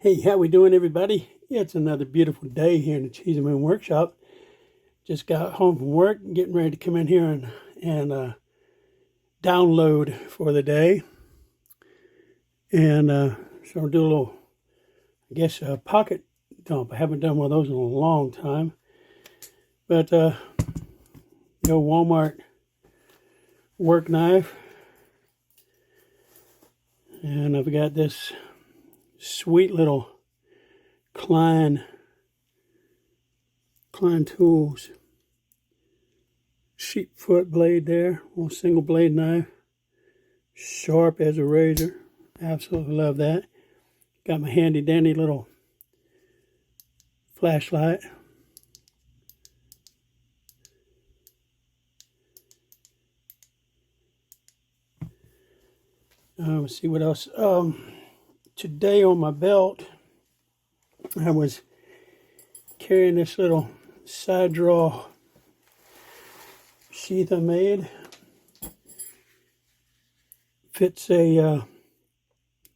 Hey, how we doing, everybody? It's another beautiful day here in the Cheese and Moon Workshop. Just got home from work, getting ready to come in here and download for the day. And so I'll do a little, I guess, pocket dump. I haven't done one of those in a long time. But the old Walmart work knife. And I've got this sweet little Klein Tools sheep foot blade there, little single blade knife, sharp as a razor. Absolutely love that. Got my handy dandy little flashlight. Let's see what else. Today on my belt, I was carrying this little side draw sheath I made. Fits a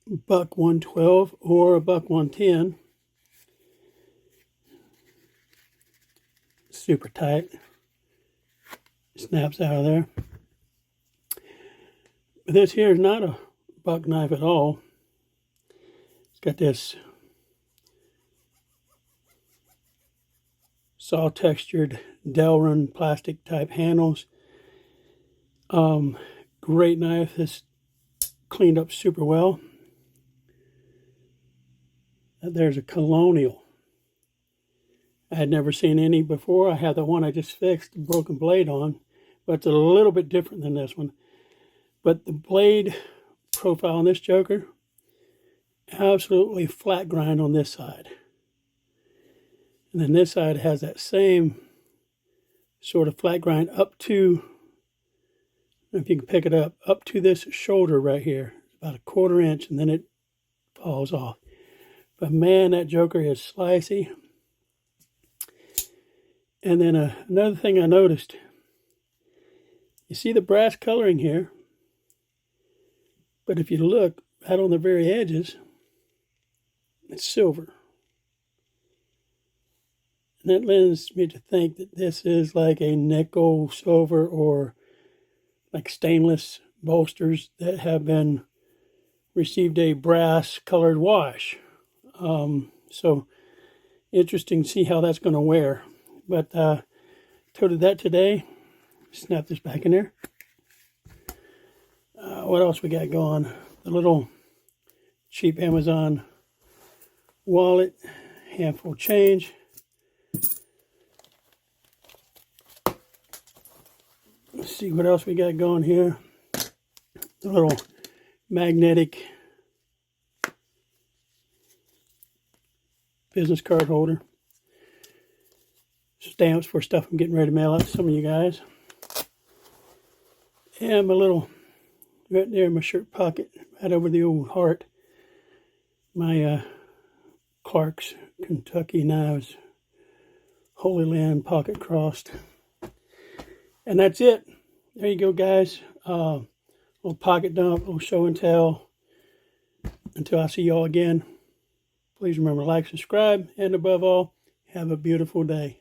buck 112 or a buck 110. Super tight. Snaps out of there. But this here is not a buck knife at all. It's got this saw textured Delrin plastic type handles. Great knife. This cleaned up super well. There's a Colonial. I had never seen any before. I had the one I just fixed the broken blade on, but it's a little bit different than this one. But the blade profile on this joker, absolutely flat grind on this side. And then this side has that same sort of flat grind up to, if you can pick it up to this shoulder right here. About a 1/4 inch, and then it falls off. But man, that joker is slicey. And then another thing I noticed, you see the brass coloring here, but if you look right on the very edges, it's silver. And that lends me to think that this is like a nickel, silver, or like stainless bolsters that have been received a brass colored wash. So interesting to see how that's going to wear. But toted that today. Snap this back in there. What else we got going? The little cheap Amazon wallet, handful change. Let's see what else we got going here. The little magnetic business card holder. Stamps for stuff I'm getting ready to mail out to some of you guys. And my little, right there in my shirt pocket, right over the old heart, my Clark's Kentucky Knives Holy Land pocket crossed. And that's it. There you go, guys. Little pocket dump, little show and tell. Until I see y'all again, please remember to like, subscribe, and above all, have a beautiful day.